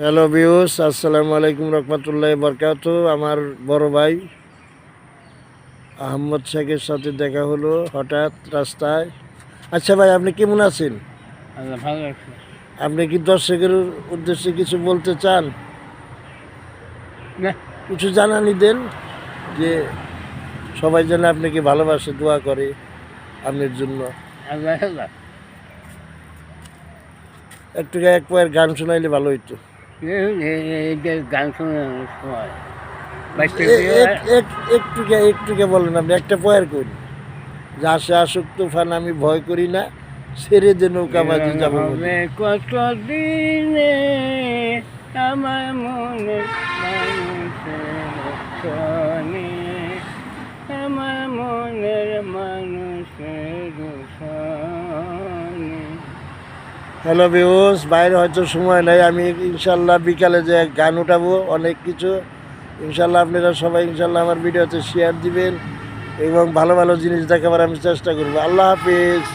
Hello views, আসসালামু আলাইকুম রহমতুল্লাহ বরকাত। আমার বড় ভাই আহমদ শেখের সাথে দেখা হলো হঠাৎ রাস্তায়। আচ্ছা ভাই, আপনি কেমন আছেন? আল্লাহ ভালো রাখছে। আপনি কি দর্শকের উদ্দেশ্যে কিছু বলতে চান? না, কিছু জানানি দেন, যে সবাই যেন আপনাকে ভালোবাসে, দোয়া করে আপনার জন্য। আল্লাহ আল্লাহ একটু এক পয়ের গান শোনাইলে ভালো হইতো। এই যে গান শোনানোর সময় বাইশটা একটুকে বলেন, আপনি একটা পয়ের করুন। যে আসে আসুক তুফান, আমি ভয় করি না, ছেড়ে যে নৌকা মাঝি যাবো বলে। হবে কত দিনে আমার মনে মানুষের সনে, আমার মনের মানুষের সনে। হ্যালো ভিউস, বাইরে হয়তো সময় নাই, আমি ইনশাল্লাহ বিকালে যে গান উঠাবো অনেক কিছু। ইনশাল্লাহ আপনারা সবাই ইনশাল্লাহ আমার ভিডিওতে শেয়ার দিবেন এবং ভালো ভালো জিনিস দেখাবার আমি চেষ্টা করবো। আল্লাহ হাফিজ।